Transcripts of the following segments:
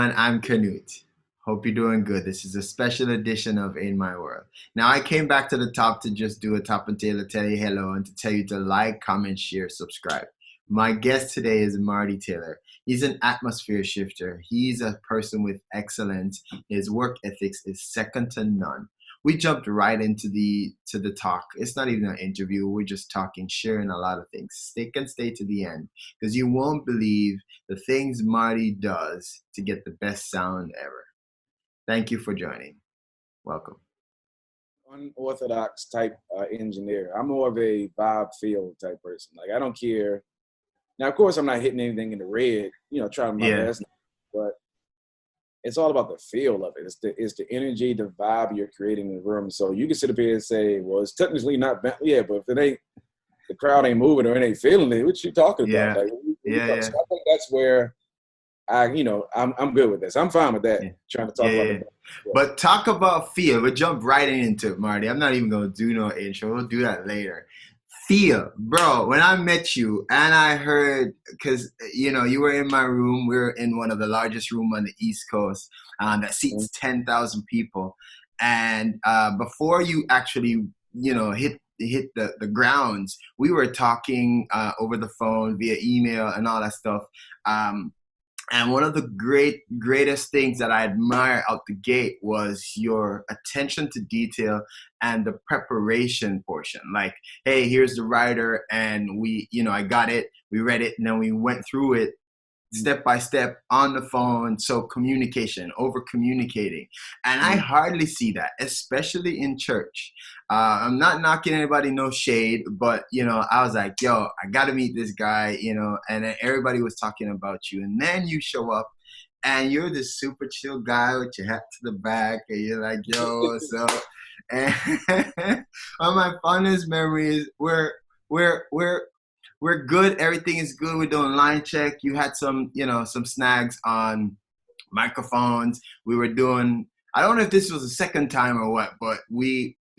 everyone, I'm Canute. Hope you're doing good. This is a special edition of In My World. Now, I came back to the top to just do a top and tail to tell you hello and to tell you to like, comment, share, subscribe. My guest today is Marty Taylor. He's an atmosphere shifter. He's a person with excellence. His work ethics is second to none. We jumped right into the talk. It's not even an interview. We're just talking, sharing a lot of things. Stay to the end because you won't believe the things Marty does to get the best sound ever. Thank you for joining. Welcome. Unorthodox type engineer. I'm more of a vibe feel type person. Like I don't care. Now, of course, I'm not hitting anything in the red. Trying my best, but it's all about the feel of it. It's the energy, the vibe you're creating in the room. So you can sit up here and say, well, it's technically not bad. Yeah, but if it ain't, the crowd ain't moving or it ain't feeling it, what you talking about? Like, So I think that's where I'm good with this. I'm fine with that. Trying to talk about it. But talk about feel. We'll jump right into it, Marty. I'm not even going to do no intro. We'll do that later. Feel, bro, when I met you and I heard, because, you were in my room. We were in one of the largest rooms on the East Coast that seats 10,000 people. And before you actually, hit the grounds, we were talking over the phone, via email and all that stuff. And one of the greatest things that I admire out the gate was your attention to detail and the preparation portion. Like, hey, here's the writer, and I got it, we read it, and then we went through it step by step on the phone. So communication, over communicating. And I hardly see that, especially in church. I'm not knocking anybody, no shade, but, I was like, yo, I got to meet this guy, and then everybody was talking about you. And then you show up and you're this super chill guy with your hat to the back. And you're like, yo, what's up? And one of my fondest memories, we're good. Everything is good. We're doing line check. You had some snags on microphones. We were doing, I don't know if this was the second time or what, but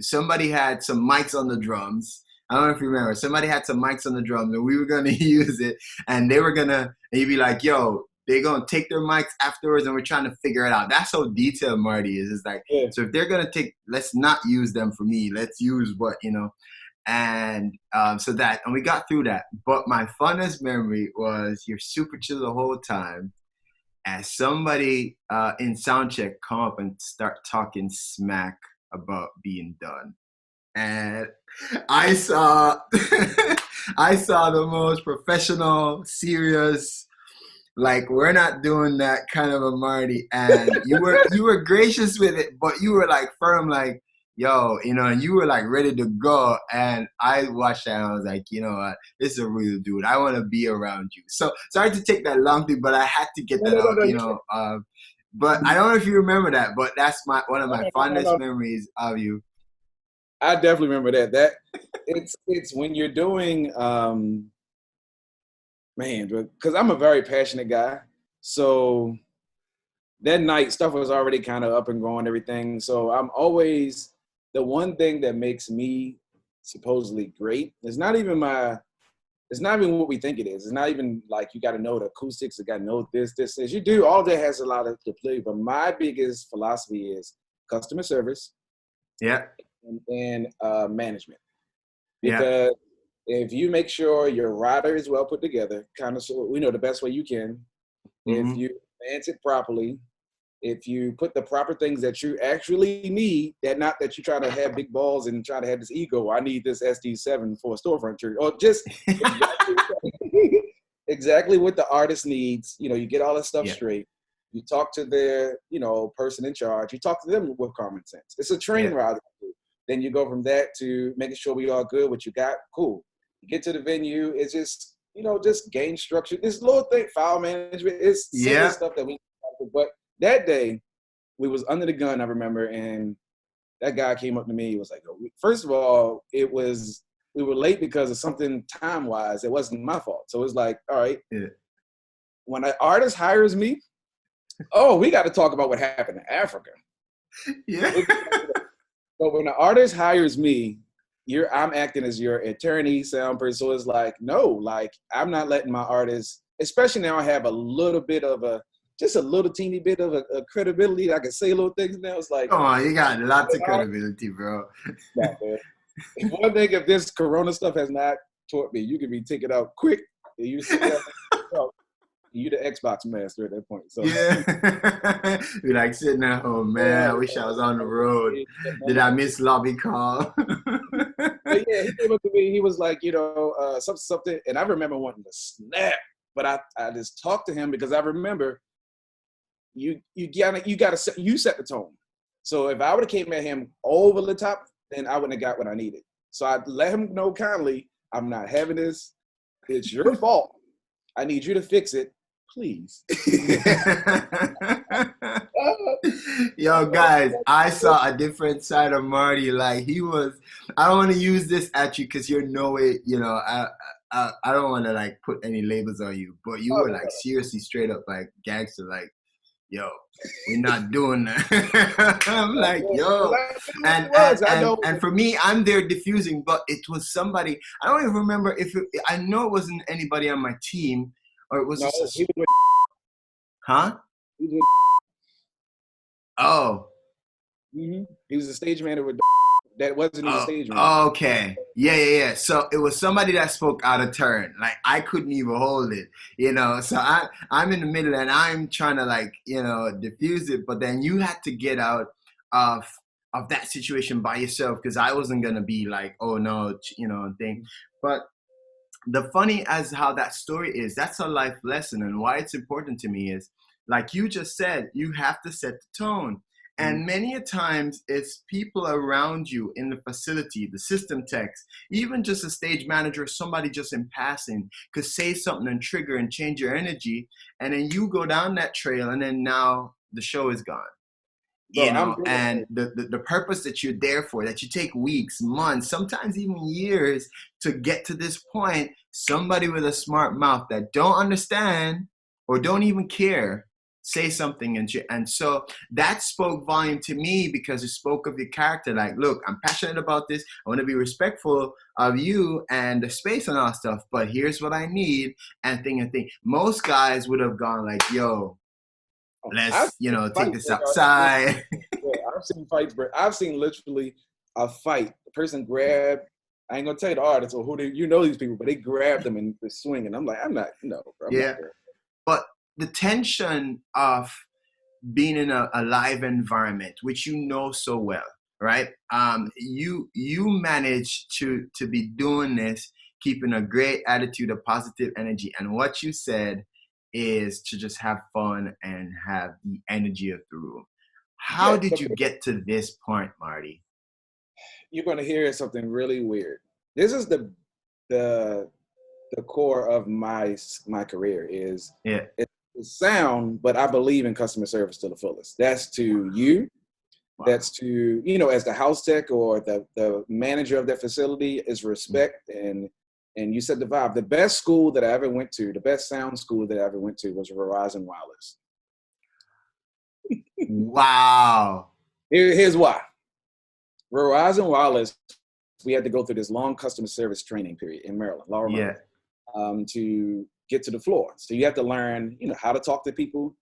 somebody had some mics on the drums. I don't know if you remember. Somebody had some mics on the drums and we were going to use it. And you'd be like, yo, they're going to take their mics afterwards and we're trying to figure it out. That's how detailed Marty is. It's like, so if they're going to let's not use them for me. Let's use what, And and we got through that. But my funnest memory was you're super chill the whole time. As somebody in soundcheck come up and start talking smack about being done. And I saw the most professional, serious, like we're not doing that kind of a Marty. And you were gracious with it, but you were like firm, like, yo, and you were like ready to go. And I watched that and I was like, you know what, this is a real dude. I want to be around you. So sorry to take that long thing, but I had to get that out, but I don't know if you remember that, but that's one of my fondest memories of you. I definitely remember that. It's when you're doing, because I'm a very passionate guy. So that night, stuff was already kind of up and going, everything. So I'm always, the one thing that makes me supposedly great is not even what we think it is. It's not even like you got to know the acoustics, you got to know this. You do, all that has a lot to play. But my biggest philosophy is customer service. Yeah. And management. Because if you make sure your rider is well put together, kind of so we know the best way you can, if you advance it properly, if you put the proper things that you actually need, not that you try to have big balls and try to have this ego, I need this SD7 for a storefront church, or just exactly what the artist needs. You get all that stuff straight. You talk to their, person in charge. You talk to them with common sense. It's a train ride. Then you go from that to making sure we all good, what you got, cool. You get to the venue, it's just, just game structure. This little thing, file management, it's simple stuff that we, but that day, we was under the gun, I remember, and that guy came up to me, he was like, first of all, we were late because of something time-wise, it wasn't my fault. So it was like, all right, when an artist hires me, we got to talk about what happened in Africa. Yeah. But when an artist hires me, I'm acting as your attorney, sound person. So it's like, no, like I'm not letting my artist, especially now I have a little bit of a just a little teeny bit of a credibility. I can say little things now. It's like, Come on, you got lots of credibility, bro. Nah, man. One thing, if this Corona stuff has not taught me, you can be taken out quick. And you the Xbox master at that point. So Yeah. Be like sitting at home, man. I wish I was on the road. Did I miss lobby call? But yeah, he came up to me. He was like, something. And I remember wanting to snap, but I just talked to him because I remember you set the tone. So if I would have came at him over the top, then I wouldn't have got what I needed. So I let him know kindly, I'm not having this. It's your fault. I need you to fix it, please. Yo, guys, I saw a different side of Marty. Like I don't want to use this at you because you're no way, I don't want to like put any labels on you, but you were like seriously straight up like gangster, like, yo, we're not doing that. I'm like, yo. And for me, I'm there diffusing, but it was somebody, I don't even remember I know it wasn't anybody on my team, or it was just huh? Oh. Mm-hmm. He was a stage manager with that wasn't even a stage manager. Okay. Yeah. So it was somebody that spoke out of turn. Like I couldn't even hold it, So I'm in the middle and I'm trying to like, diffuse it. But then you had to get out of that situation by yourself because I wasn't gonna be like, oh no, thing. But the funny as how that story is, that's a life lesson, and why it's important to me is, like you just said, you have to set the tone. And many a times it's people around you in the facility, the system techs, even just a stage manager, somebody just in passing could say something and trigger and change your energy. And then you go down that trail and then now the show is gone. And the purpose that you're there for, that you take weeks, months, sometimes even years to get to this point, somebody with a smart mouth that don't understand or don't even care say something, and so that spoke volume to me because it spoke of your character. Like, look, I'm passionate about this. I want to be respectful of you and the space and all stuff, but here's what I need, and thing. Most guys would have gone like, yo, let's take this outside. I've seen fights, bro. I've seen literally a fight. The person grabbed, I ain't gonna tell you the artist or who these people, but they grabbed them and they're swinging. I'm like, I'm not bro, I'm not there. But the tension of being in a live environment, which you know so well, right? You manage to be doing this, keeping a great attitude of positive energy. And what you said is to just have fun and have the energy of the room. How did you get to this point, Marty? You're going to hear something really weird. This is the core of my career is it's sound, but I believe in customer service to the fullest. That's to you. Wow. That's to, as the house tech or the manager of that facility is respect. And you said the vibe. The best school that I ever went to, the best sound school that I ever went to was Verizon Wireless. Wow. Here's why. Verizon Wireless, we had to go through this long customer service training period in Maryland, to get to the floor. So you have to learn, how to talk to people.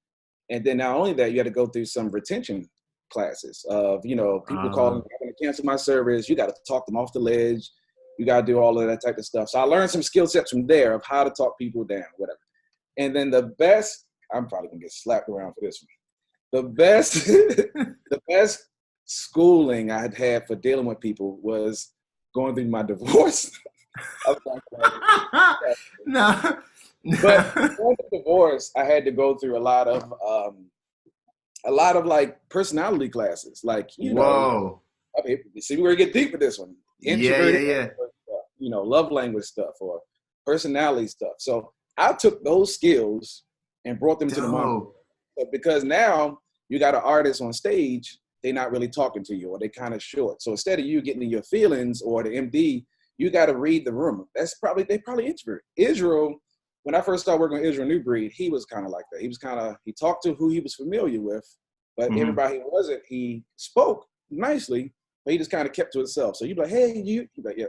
And then not only that, you had to go through some retention classes of, people calling, I'm going to cancel my service. You got to talk them off the ledge. You got to do all of that type of stuff. So I learned some skill sets from there of how to talk people down, whatever. And then the best, I'm probably going to get slapped around for this one. The best schooling I had for dealing with people was going through my divorce. No. But going through divorce, I had to go through a lot of like personality classes. Like, Whoa. See, we're gonna get deep with this one. Yeah. Love language stuff or personality stuff. So I took those skills and brought them to the market. Because now you got an artist on stage, they're not really talking to you or they kind of short. So instead of you getting in your feelings or the MD, you got to read the room. They're probably introvert. Israel, when I first started working with Israel New Breed, he was kind of like that. He talked to who he was familiar with, but everybody he wasn't, he spoke nicely, but he just kind of kept to himself. So you'd be like, hey, you'd be like, yeah.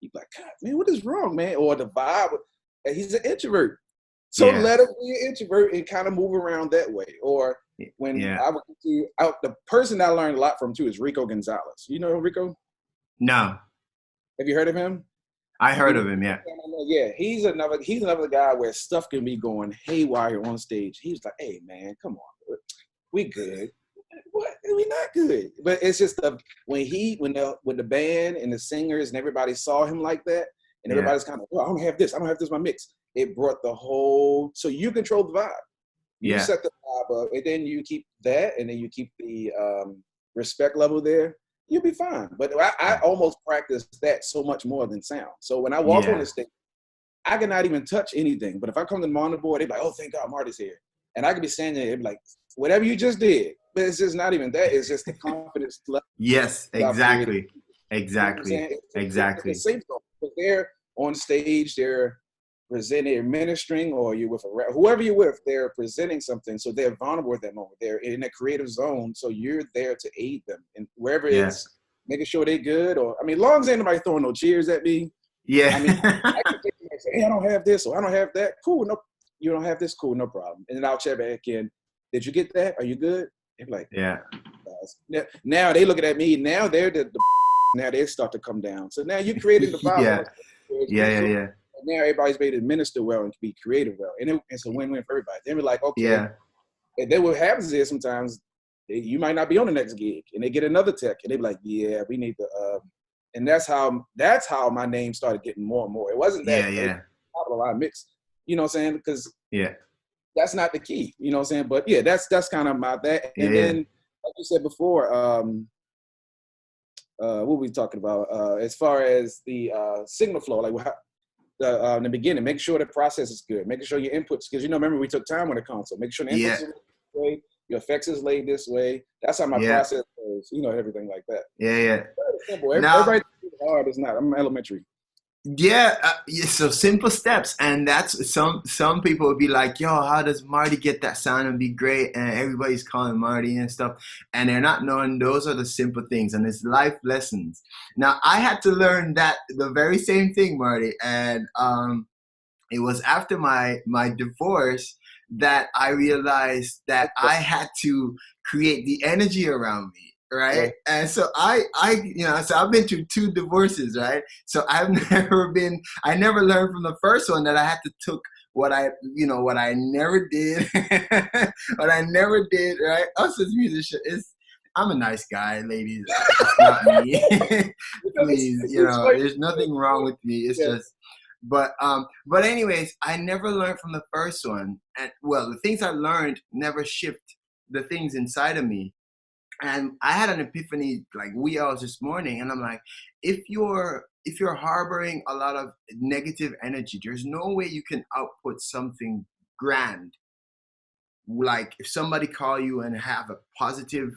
You'd be like, God, man, what is wrong, man? Or the vibe, and he's an introvert. So let him be an introvert and kind of move around that way. Or when I went to the person I learned a lot from too is Rico Gonzalez. You know Rico? No. Have you heard of him? I heard of him, yeah. Yeah, he's another guy where stuff can be going haywire on stage. He was like, "Hey man, come on, we good." What? We not good. But it's just when the band and the singers and everybody saw him like that, and everybody's kind of, "Oh, I don't have this. I don't have this in my mix." It brought the whole. So you control the vibe. You set the vibe up, and then you keep that, and then you keep the respect level there. You'll be fine. But I almost practice that so much more than sound. So when I walk on the stage, I cannot even touch anything. But if I come to the monitor board, they're like, "Oh, thank God Marty's here." And I could be standing there, they'd be like, "Whatever you just did." But it's just not even that. It's just the confidence level. Yes, exactly. Exactly. Exactly. It's a safe zone. But they're on stage, they're presenting, they're ministering, or you're with whoever you're with, they're presenting something. So they're vulnerable at that moment. They're in a creative zone. So you're there to aid them. And wherever it's making sure they're good, or as long as ain't nobody throwing no cheers at me. Yeah. I mean, I can take them and say, "Hey, I don't have this, or I don't have that." Cool, no, you don't have this, cool, no problem. And then I'll check back in. Did you get that? Are you good? And like, now they looking at me. Now they're now they start to come down. So now you created the vibe. Yeah. Now everybody's made to minister well and be creative well, and it's a win-win for everybody. Then we're like, okay. And then what happens is sometimes you might not be on the next gig, and they get another tech, and they be like, "Yeah, we need to." And that's how my name started getting more and more. It wasn't that top of the line mix, you know what I'm saying? Because that's not the key, you know what I'm saying? But yeah, that's kind of that. And then, like you said before, what were we talking about? As far as the signal flow, like in the beginning, make sure the process is good, making sure your inputs, because remember we took time on the console, make sure the inputs are this way, your effects is laid this way. That's how my process goes, everything like that. Very simple. Everybody thinks it's hard. It's not. I'm elementary. So simple steps, and that's some people would be like, "Yo, how does Marty get that sound and be great?" And everybody's calling Marty and stuff, and they're not knowing those are the simple things, and it's life lessons. Now, I had to learn that the very same thing, Marty, and it was after my divorce that I realized that I had to create the energy around me. Right. And so I I've been through 2 divorces, right? So I never learned from the first one that I had to took what I never did, right? Us as musicians, I'm a nice guy, ladies. It's not me. Please, there's nothing wrong with me. It's just, but anyways, I never learned from the first one. And the things I learned never shift the things inside of me. And I had an epiphany like wee hours this morning, and I'm like, if you're harboring a lot of negative energy, there's no way you can output something grand. Like if somebody call you and have a positive,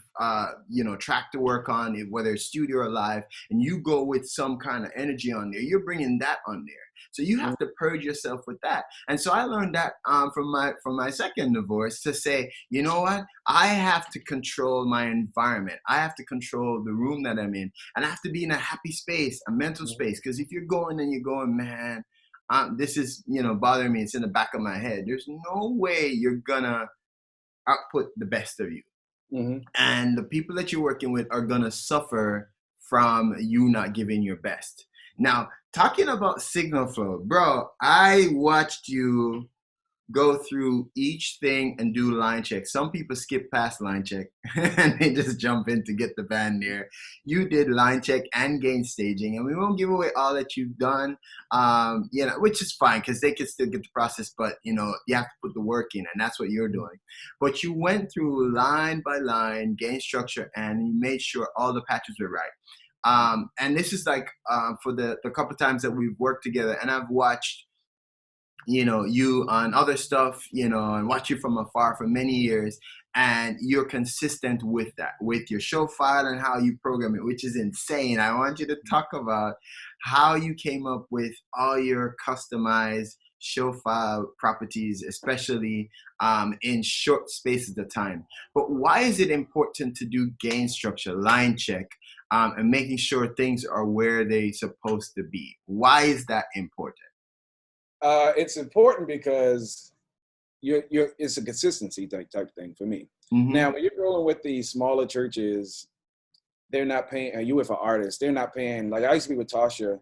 track to work on, whether it's studio or live, and you go with some kind of energy on there, you're bringing that on there. So you have to purge yourself with that. And so I learned that from my second divorce to say, you know what? I have to control my environment. I have to control the room that I'm in, and I have to be in a happy space, a mental space. Because if you're going, man, this is bothering me. It's in the back of my head. There's no way you're gonna output the best of you, and the people that you're working with are gonna suffer from you not giving your best. Now, talking about signal flow, bro, I watched you go through each thing and do line check. Some people skip past line check and they just jump in to get the band there. You did line check and gain staging, and we won't give away all that you've done, which is fine because they can still get the process, but you have to put the work in, and that's what you're doing. But you went through line by line, gain structure, and you made sure all the patches were right. And this is like for the couple of times that we've worked together, and I've watched you on other stuff, and watch you from afar for many years, and you're consistent with that, with your show file and how you program it, which is insane. I want you to talk about how you came up with all your customized show file properties, especially in short spaces of time. But why is it important to do gain structure, line check, and making sure things are where they're supposed to be? Why is that important? It's important because it's a consistency type thing for me. Mm-hmm. Now, when you're rolling with the smaller churches, they're not paying. You with an artist, they're not paying. Like I used to be with Tasha,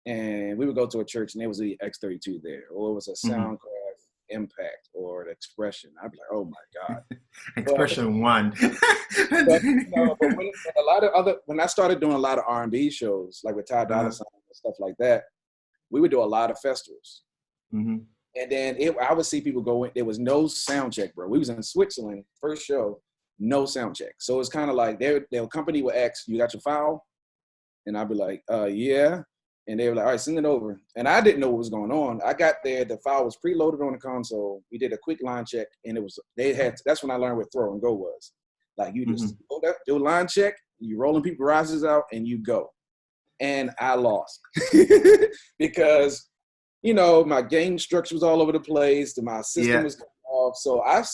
and we would go to a church, and there was the X32 there, or it was a Soundcraft Impact or an Expression. I'd be like, oh my God, Expression one. but when I started doing a lot of R&B shows, like with Ty Dolla Sign and stuff like that, we would do a lot of festivals. Mm-hmm. And then I would see people go in. There was no sound check, bro. We was in Switzerland, first show, no sound check. So it's kind of like their company would ask, "You got your file?" And I'd be like, "Yeah." And they were like, "All right, send it over." And I didn't know what was going on. I got there, the file was preloaded on the console. We did a quick line check, and that's when I learned what throw and go was. Like you just go there, do a line check, you rolling people's garages out, and you go. And I lost because my game structure was all over the place. My system was off. So I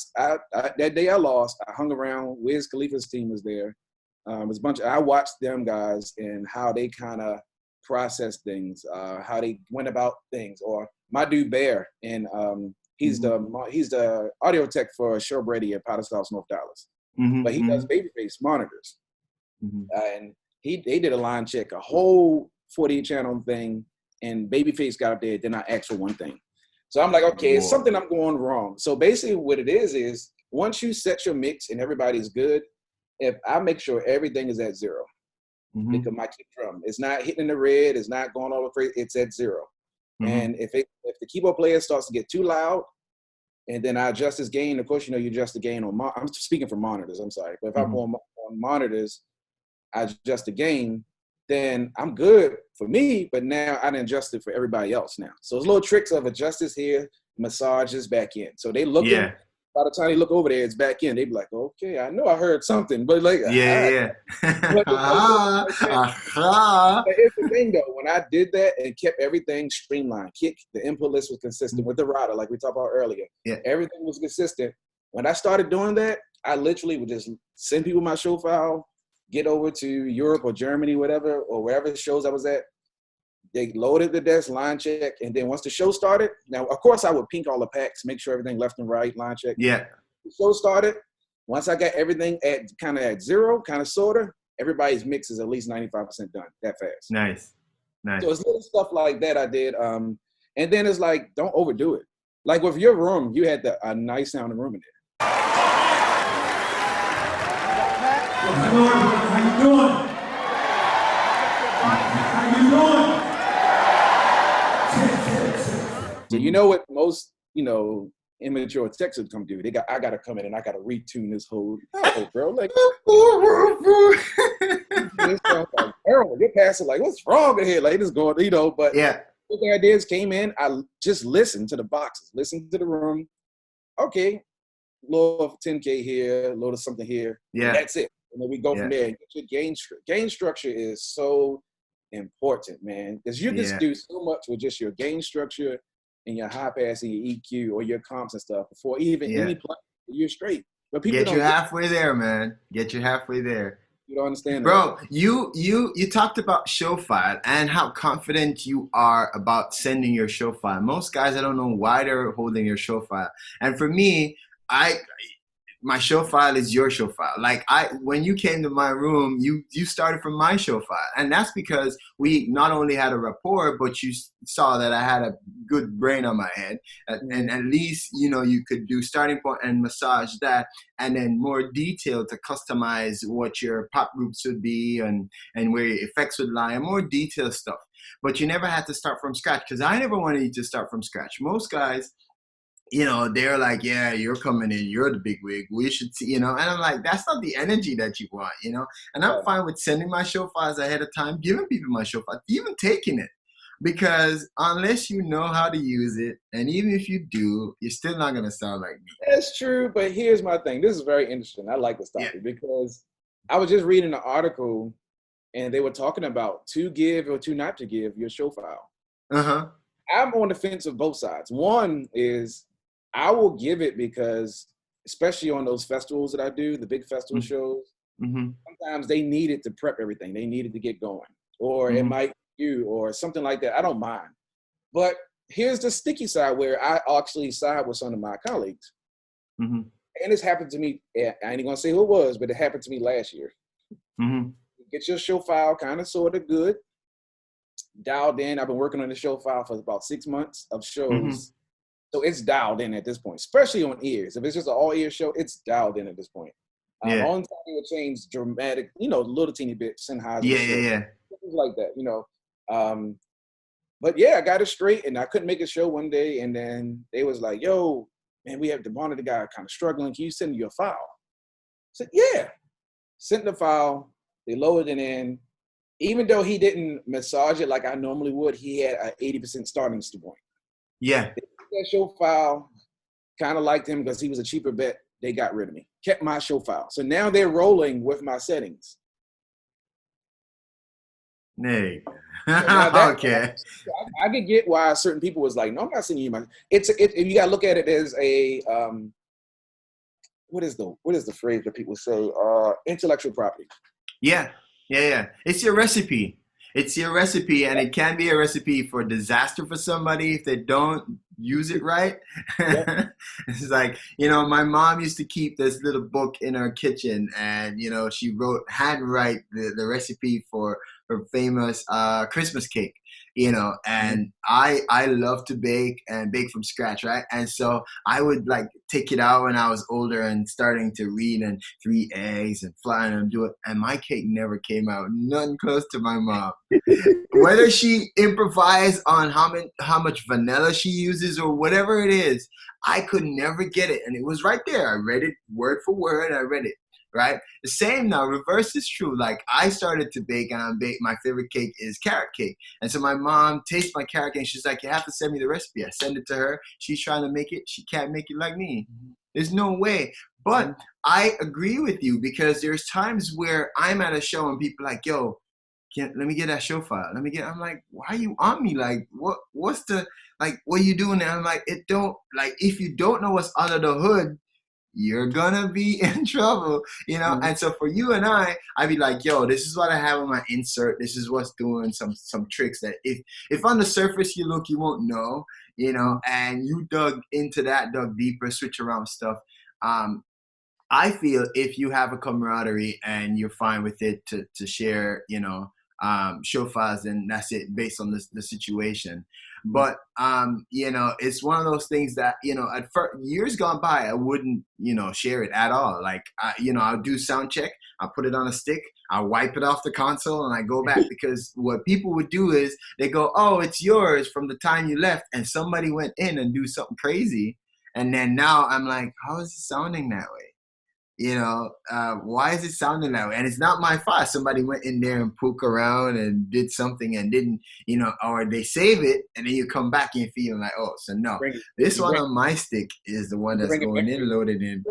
that day I lost. I hung around. Wiz Khalifa's team was there. It was a bunch. I watched them guys and how they kind of process things, how they went about things. Or my dude Bear, and he's the audio tech for Show Brady at Potter's House, North Dallas. But he does babyface monitors, and they did a line check, a whole 48 channel thing. And Babyface got up there, then I asked for one thing. So I'm like, okay, it's something I'm going wrong. So basically what it is once you set your mix and everybody's good, if I make sure everything is at 0, because my kick drum, it's not hitting in the red, it's not going all the crazy, it's at 0. And if the keyboard player starts to get too loud, and then I adjust his gain, of course, you adjust the gain on, I'm speaking for monitors, I'm sorry. But if I'm on monitors, I adjust the gain, then I'm good for me, but now I done adjust it for everybody else now. So it's little tricks of adjust this here, massage this back in. So they look in, by the time they look over there, it's back in. They be like, okay, I know I heard something, but like, But here's the thing though, when I did that and kept everything streamlined, the input list was consistent with the router, like we talked about earlier. Everything was consistent. When I started doing that, I literally would just send people my show file, get over to Europe or Germany, whatever, or wherever the shows I was at. They loaded the desk, line check, and then once the show started, now, of course, I would pink all the packs, make sure everything left and right, line check. The show started. Once I got everything at 0, kind of sort of, everybody's mix is at least 95% done that fast. Nice. So it's little stuff like that I did. And then it's like, don't overdo it. Like with your room, you had a nice sounding room in there. How you doing? How you doing? So you know what most, immature techs would come do? I gotta come in and I gotta retune this whole bro. Like this sounds like terrible. You're passing like, what's wrong with here? Like this going, but what the ideas came in, I just listened to the boxes, listened to the room. Okay, load of 10K here, load of something here. That's it. And then we go from there. Your gain structure is so important, man, because you just do so much with just your gain structure and your high pass and your EQ or your comps and stuff before even any play. You're straight. But people get you halfway there, man. Get you halfway there. You don't understand, bro. That. You talked about show file and how confident you are about sending your show file. Most guys, I don't know why they're holding your show file. And for me, my show file is your show file. Like when you came to my room, you started from my show file. And that's because we not only had a rapport, but you saw that I had a good brain on my head. And at least, you could do starting point and massage that. And then more detail to customize what your pop groups would be and where your effects would lie and more detailed stuff. But you never had to start from scratch because I never wanted you to start from scratch. Most guys, they're like, yeah, you're coming in, you're the big wig, we should see, and I'm like, that's not the energy that you want, and I'm fine with sending my show files ahead of time, giving people my show files, even taking it, because unless you know how to use it, and even if you do, you're still not going to sound like me. That's true, but here's my thing. This is very interesting. I like this topic because I was just reading an article, and they were talking about to give or to not to give your show file. I'm on the fence of both sides. One is, I will give it because, especially on those festivals that I do, the big festival shows, sometimes they need it to prep everything. They need it to get going. Or it might be or something like that. I don't mind. But here's the sticky side where I actually side with some of my colleagues. Mm-hmm. And this happened to me. I ain't gonna say who it was, but it happened to me last year. Mm-hmm. Get your show file kind of sort of good, dialed in. I've been working on the show file for about 6 months of shows. Mm-hmm. So it's dialed in at this point, especially on ears. If it's just an all-ear show, it's dialed in at this point. Yeah. Only time it would change dramatic, little teeny bits and highs. Yeah. Things like that, But yeah, I got it straight, and I couldn't make a show one day, and then they was like, "Yo, man, we have the monitor guy kind of struggling. Can you send me your file?" I said, "Yeah." Sent the file. They loaded it in. Even though he didn't massage it like I normally would, he had an 80% starting point. Yeah. That show file, kind of liked him because he was a cheaper bet. They got rid of me. Kept my show file. So now they're rolling with my settings. Hey. So Okay. I could get why certain people was like, "No, I'm not sending you my." You got to look at it as a what is the phrase that people say? Intellectual property. Yeah. It's your recipe. It's your recipe, and it can be a recipe for disaster for somebody if they don't use it right. Yep. It's like, my mom used to keep this little book in her kitchen, and, she handwrite the recipe for her famous Christmas cake, and I love to bake and bake from scratch, right? And so I would like take it out when I was older and starting to read and 3 eggs and flying and do it. And my cake never came out nothing close to my mom. Whether she improvised on how much vanilla she uses or whatever it is, I could never get it. And it was right there. I read it word for word. I read it. Right? The same now, reverse is true. Like I started to bake, and my favorite cake is carrot cake. And so my mom tastes my carrot cake and she's like, "You have to send me the recipe." I send it to her. She's trying to make it. She can't make it like me. There's no way. But I agree with you, because there's times where I'm at a show and people are like, "Yo, let me get that show file. I'm like, "Why are you on me? Like, what are you doing there?" I'm like, if you don't know what's under the hood, you're gonna be in trouble, Mm-hmm. And so for you and I'd be like, "Yo, this is what I have on my insert. This is what's doing some tricks that if on the surface you look, you won't know, and you dug deeper, switch around stuff. I feel if you have a camaraderie and you're fine with it to share, show files, and that's it based on the situation. But, it's one of those things that, at first, years gone by, I wouldn't, share it at all. Like, I'll do sound check. I'll put it on a stick. I'll wipe it off the console and I go back, because what people would do is they go, "Oh, it's yours from the time you left." And somebody went in and do something crazy. And then now I'm like, how is it sounding that way? Why is it sounding that way? And it's not my fault. Somebody went in there and poke around and did something and didn't, or they save it and then you come back and you're feeling like, "Oh, so no, this one on my stick is the one that's going in, loaded in."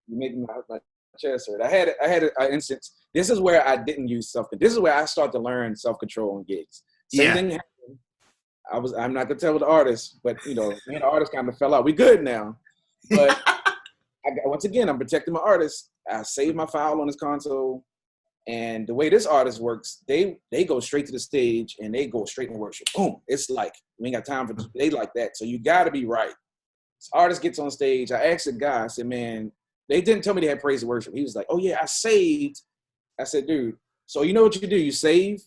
You make my chest hurt. I had an instance. This is where I didn't use this is where I started to learn self-control on gigs. Same thing happened. I'm not gonna tell the artist, but me and the artist kind of fell out. We good now, but. Once again, I'm protecting my artist. I save my file on his console, and the way this artist works, they go straight to the stage and they go straight in worship. Boom! It's like we ain't got time for this. They like that, so you got to be right. This artist gets on stage. I asked the guy. I said, "Man, they didn't tell me they had praise and worship." He was like, "Oh yeah, I saved." I said, "Dude, so you know what you do? You save,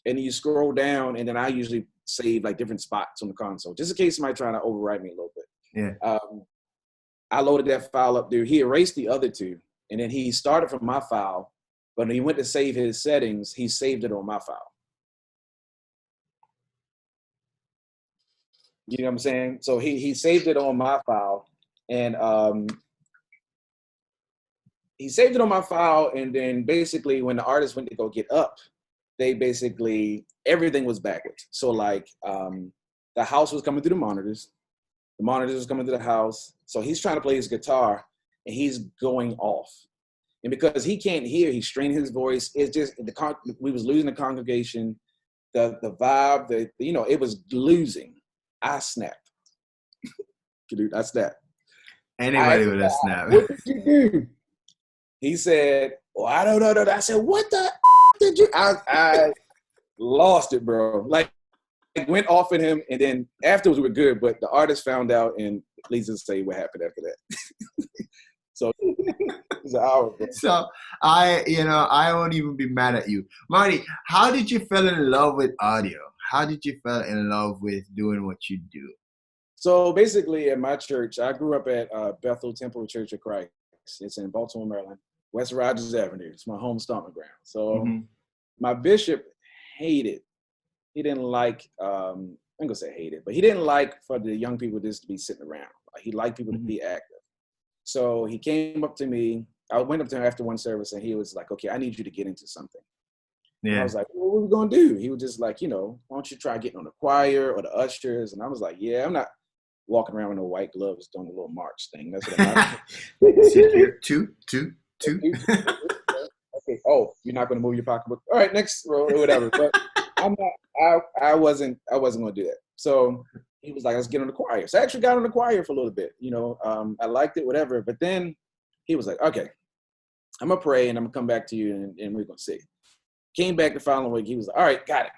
and then you scroll down, and then I usually save like different spots on the console, just in case somebody trying to override me a little bit." Yeah. I loaded that file up, dude. He erased the other two, and then he started from my file, but when he went to save his settings, he saved it on my file. You know what I'm saying? So he saved it on my file, and he saved it on my file, and then basically when the artist went to go get up, everything was backwards. So like the house was coming through the monitors was coming to the house. So he's trying to play his guitar and he's going off. And because he can't hear, he's straining his voice. It's just, we was losing the congregation, the vibe, it was losing. I snapped. Dude, I snapped. Anybody would have snapped. "What did you do?" He said, "Oh, I don't know." I said, "What the did you?" I lost it, bro. Like, went off at him, and then afterwards we were good, but the artist found out, and please just say what happened after that. So it's an hour, bro. So I won't even be mad at you. Marty, how did you fall in love with audio? How did you fall in love with doing what you do? So basically at my church, I grew up at Bethel Temple Church of Christ. It's in Baltimore, Maryland, West Rogers Avenue. It's my home stomping ground. So my bishop hated, he didn't like, I'm going to say hated, but he didn't like for the young people just to be sitting around. Like, he liked people to be active. So he came up to me. I went up to him after one service and he was like, okay, I need you to get into something. And I was like, well, what are we going to do? He was just like, why don't you try getting on the choir or the ushers? And I was like, yeah, I'm not walking around with no white gloves doing a little march thing. That's what I'm not. Sit here, two. Okay. Oh, you're not going to move your pocketbook. All right, next row or whatever. But I'm not. I wasn't going to do that. So he was like, let's get on the choir. So I actually got on the choir for a little bit. I liked it, whatever. But then he was like, okay, I'm gonna pray and I'm gonna come back to you and we're gonna see. Came back the following week. He was like, all right, got it.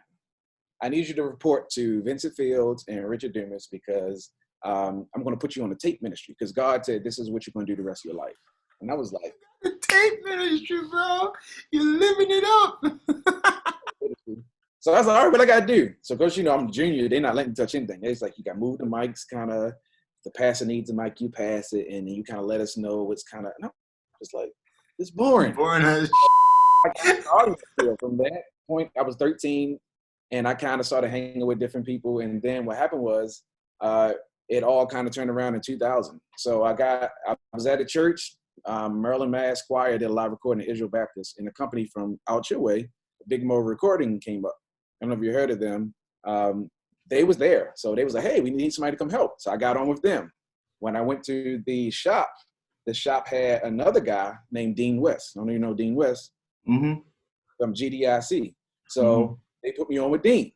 I need you to report to Vincent Fields and Richard Dumas because I'm going to put you on the tape ministry because God said this is what you're going to do the rest of your life. And I was like, the tape ministry, bro. You're living it up. So I was like, all right, what I got to do? So, because, I'm a junior, they're not letting me touch anything. It's like, you got to move the mics kind of, the pastor needs a mic, you pass it, and then you kind of let us know what's kind of, and I'm just like, it's boring. Boring as From that point, I was 13, and I kind of started hanging with different people. And then what happened was, it all kind of turned around in 2000. So I was at a church, Maryland Mass Choir did a live recording at Israel Baptist, and a company from out your way, Big Mo Recording, came up. I don't know if you heard of them. They was there. So they was like, hey, we need somebody to come help. So I got on with them. When I went to the shop had another guy named Dean West. I don't even know Dean West. From GDIC. So they put me on with Dean.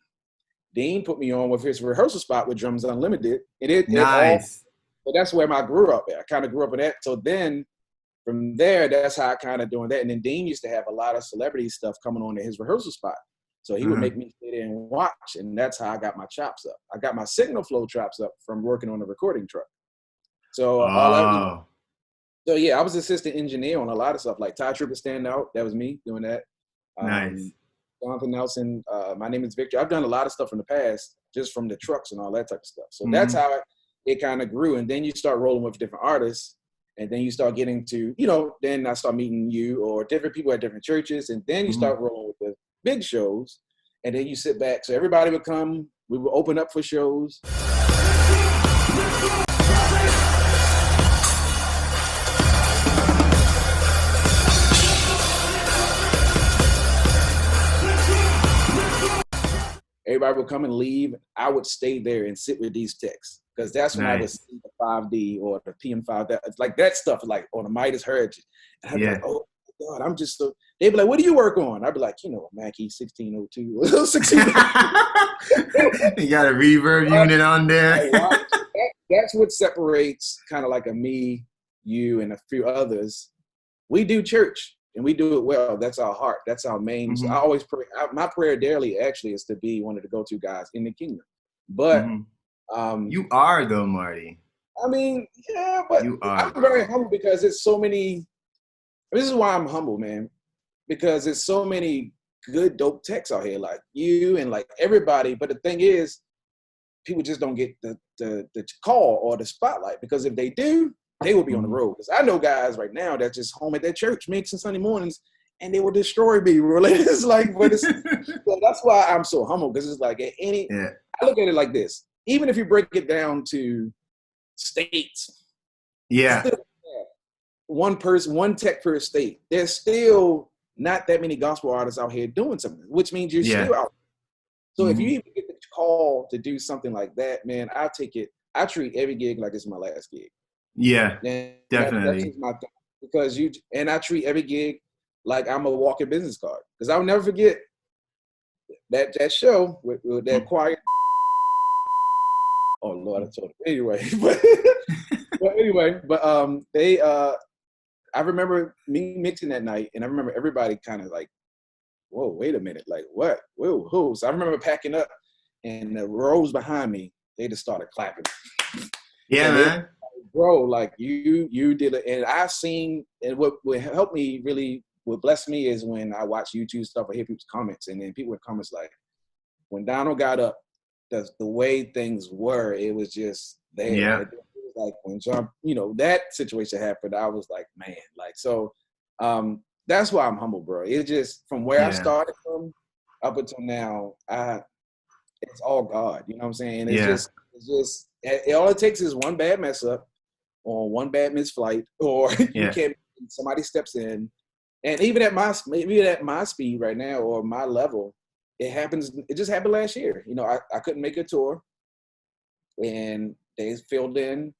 Dean put me on with his rehearsal spot with Drums Unlimited. Nice. So that's where I grew up at. I kind of grew up in that. So then from there, that's how I kind of doing that. And then Dean used to have a lot of celebrity stuff coming on at his rehearsal spot. So he would make me sit there and watch. And that's how I got my chops up. I got my signal flow chops up from working on the recording truck. So so yeah, I was assistant engineer on a lot of stuff, like Tie Trooper Stand Out. That was me doing that. Nice. Jonathan Nelson, My Name is Victor. I've done a lot of stuff in the past, just from the trucks and all that type of stuff. So that's how it kind of grew. And then you start rolling with different artists, and then you start getting to, then I start meeting you or different people at different churches, and then you start rolling with the big shows, and then you sit back. So everybody would come, we would open up for shows. Everybody would come and leave. I would stay there and sit with these techs because that's when I would see the 5D or the PM5. That stuff, like on the Midas Heritage. And I'd be like, oh my God, I'm just so. They'd be like, what do you work on? I'd be like, Mackie 1602. You got a reverb unit on there. That's what separates kind of like a me, you, and a few others. We do church. And we do it well. That's our heart. That's our main. So I always pray. My prayer daily actually is to be one of the go-to guys in the kingdom. But you are though, Marty. I mean, yeah, but you are. I'm very humble because it's so many. This is why I'm humble, man. Because there's so many good, dope techs out here, like you and like everybody. But the thing is, people just don't get the call or the spotlight. Because if they do, they will be on the road. Because I know guys right now that just home at their church mixing Sunday mornings, and they will destroy me. Really, it's like, but it's, so that's why I'm so humble. Because it's like I look at it like this. Even if you break it down to states, one person, one tech per state, there's still not that many gospel artists out here doing something, which means you're still out. So if you even get the call to do something like that, man, I take it. I treat every gig like it's my last gig. Yeah, and definitely. That's my thing. Because I treat every gig like I'm a walking business card. Because I'll never forget that show with that choir. Oh Lord, I told it. Anyway, I remember me mixing that night, and I remember everybody kind of like, whoa, wait a minute, like what? Whoa, who? So I remember packing up, and the rows behind me, they just started clapping. Yeah, man. bro, like you did it. And I've seen, and what would help me really, what blessed me is when I watch YouTube stuff or hear people's comments, and then people with comments like, when Donald got up, the way things were, it was just there. Yeah. It was like when John, that situation happened, I was like, man, like, so that's why I'm humble, bro. It just, from where I started from up until now, it's all God. You know what I'm saying? It's just, all it takes is one bad mess up or one bad misflight, or you can't, somebody steps in. And even at my speed right now, or my level, it just happened last year. I couldn't make a tour, and they filled in,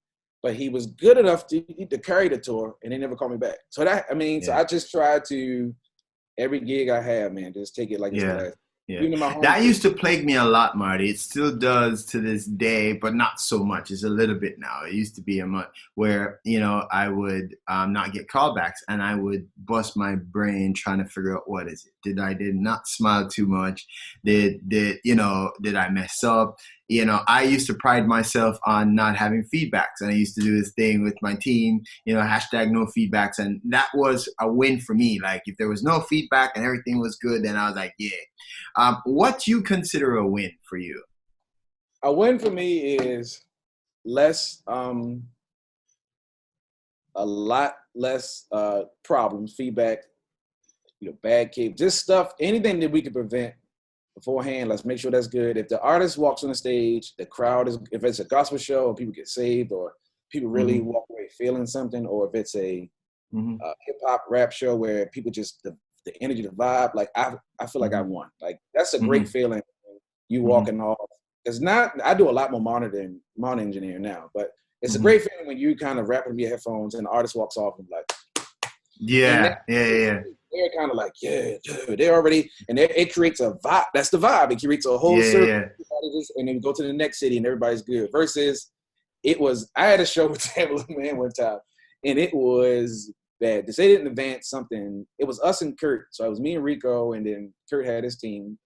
but he was good enough to carry the tour, and they never called me back. So so I just try to, every gig I have, man, just take it like it's the last. Yeah. That used to plague me a lot, Marty. It still does to this day, but not so much. It's a little bit now. It used to be a month where, I would not get callbacks, and I would bust my brain trying to figure out what is it. Did I not smile too much? Did I mess up? I used to pride myself on not having feedbacks, and I used to do this thing with my team, hashtag no feedbacks. And that was a win for me. Like, if there was no feedback and everything was good, then I was like, yeah. What do you consider a win for you? A win for me is less, a lot less problems, feedback, bad cave, just stuff, anything that we could prevent beforehand. Let's make sure that's good. If the artist walks on the stage, the crowd is, if it's a gospel show and people get saved, or people really walk away feeling something, or if it's a hip hop rap show where people just, the energy, the vibe, like I feel like I won. Like, that's a great feeling. You walking off. It's not, I do a lot more monitor engineering now, but it's a great feeling when you kind of rapping with your headphones and the artist walks off and like, yeah. They're kind of like, yeah, dude, they're already, and it creates a vibe. That's the vibe. It creates a whole circle. And then we go to the next city and everybody's good. Versus, I had a show with Tamala Man one time, and it was bad. They didn't advance something. It was us and Kurt. So it was me and Rico, and then Kurt had his team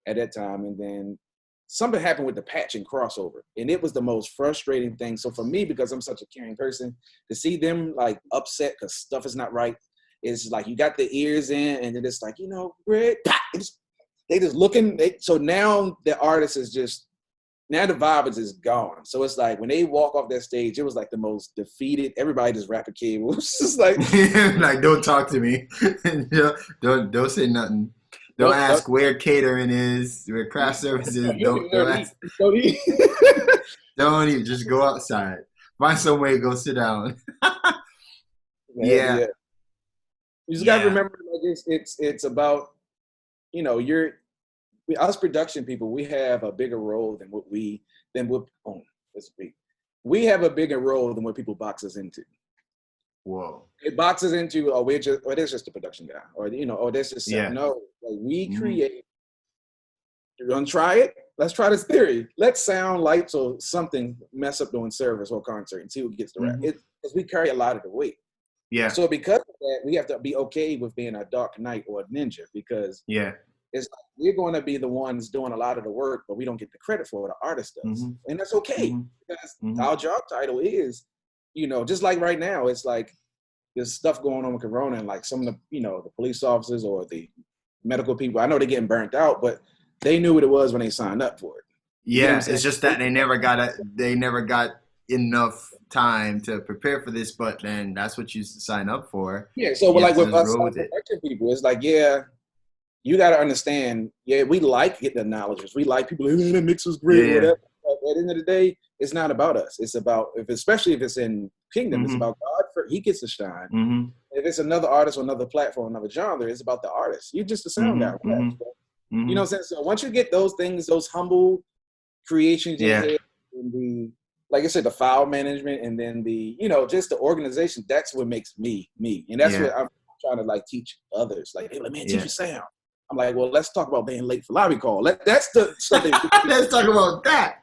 at that time. And then something happened with the patch and crossover. And it was the most frustrating thing. So for me, because I'm such a caring person, to see them like upset because stuff is not right, it's like you got the ears in, and then it's like, Greg, they just looking. So now the artist is just, now the vibe is just gone. So it's like when they walk off that stage, it was like the most defeated. Everybody just rapping cable. It was just like, like, don't talk to me. Don't say nothing. Don't ask where catering is, where craft service is. Don't ask. Don't even, just go outside. Find some way to go sit down. Yeah. You just gotta remember, like, it's about, us production people, we have a bigger role than what we have a bigger role than what people box us into. Whoa. It boxes into, there's just a production guy, or there's just no. Like, we create. You're gonna try it. Let's try this theory. Let's sound lights or something, mess up doing service or concert, and see who gets the rap. Because we carry a lot of the weight. Yeah. So because of that, we have to be okay with being a Dark Knight or a ninja, because it's like we're going to be the ones doing a lot of the work, but we don't get the credit for what the artist does, and that's okay, because our job title is, just like right now, it's like there's stuff going on with Corona, and like some of the the police officers or the medical people, I know they're getting burnt out, but they knew what it was when they signed up for it. Yeah, it's just that they never got enough time to prepare for this, but then that's what you sign up for. Yeah, so like with us production people, it's like, you got to understand, we like getting acknowledgments. We like people, the mix was great, or whatever. But at the end of the day, it's not about us. It's about, especially if it's in Kingdom, it's about God. He gets to shine. If it's another artist or another platform, another genre, it's about the artist. You're just a sound guy. You know what I'm saying? So once you get those things, those humble creations in your head, and the, like I said, the file management, and then the, just the organization, that's what makes me. And that's what I'm trying to like teach others. Like, hey, let me teach you sound. I'm like, well, let's talk about being late for lobby call. That's the stuff that let's talk about that.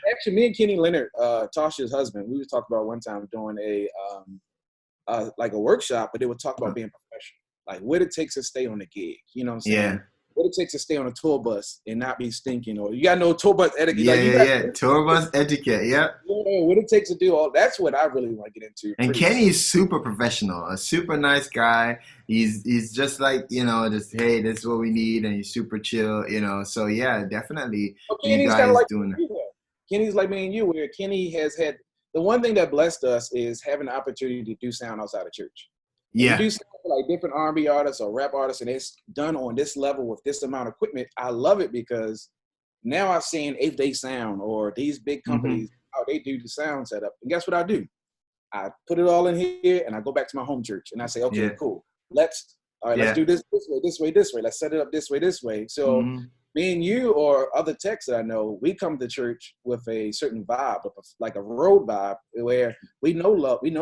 Actually, me and Kenny Leonard, Tasha's husband, we was talking about one time doing a like a workshop, but they would talk about being professional, like what it takes to stay on the gig. You know what I'm saying? what it takes to stay on a tour bus and not be stinking, or you got no tour bus etiquette. Yeah. Tour bus etiquette. Yep. Yeah, what it takes to do all that's what I really want to get into. And Kenny's super professional, a super nice guy. He's just like, just, hey, this is what we need, and he's super chill, So yeah, definitely you guys like doing that. Kenny's like me and you, where Kenny has had the one thing that blessed us is having the opportunity to do sound outside of church. Yeah. You do sound for like different R&B artists or rap artists, and it's done on this level with this amount of equipment. I love it because now I've seen 8th Day Sound or these big companies, how they do the sound setup. And guess what I do? I put it all in here and I go back to my home church and I say, okay, cool. Let's do this way. Let's set it up this way. So me and you or other techs that I know, we come to church with a certain vibe, like a road vibe, where we know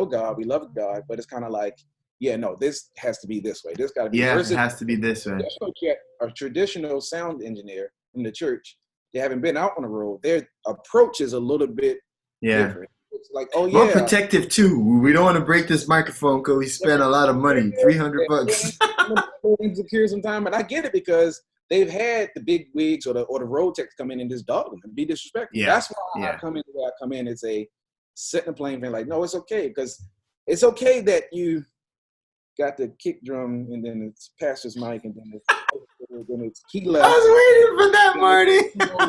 God, we love God, but it's kind of like, yeah, no, this has to be this way. This got to be. Yeah, it has to be this way. A traditional sound engineer in the church, they haven't been out on the road. Their approach is a little bit different. It's like, oh yeah, more protective too. We don't want to break this microphone because we spent a lot of money, $300. Secure some time, and I get it because they've had the big wigs or the road techs come in and just dog them and be disrespectful. Yeah. That's why I come in the way I come in. It's a setting a plane thing. Like, no, it's okay because it's okay that you got the kick drum and then it's pastor's mic and then it's key left. I was waiting for that, Marty.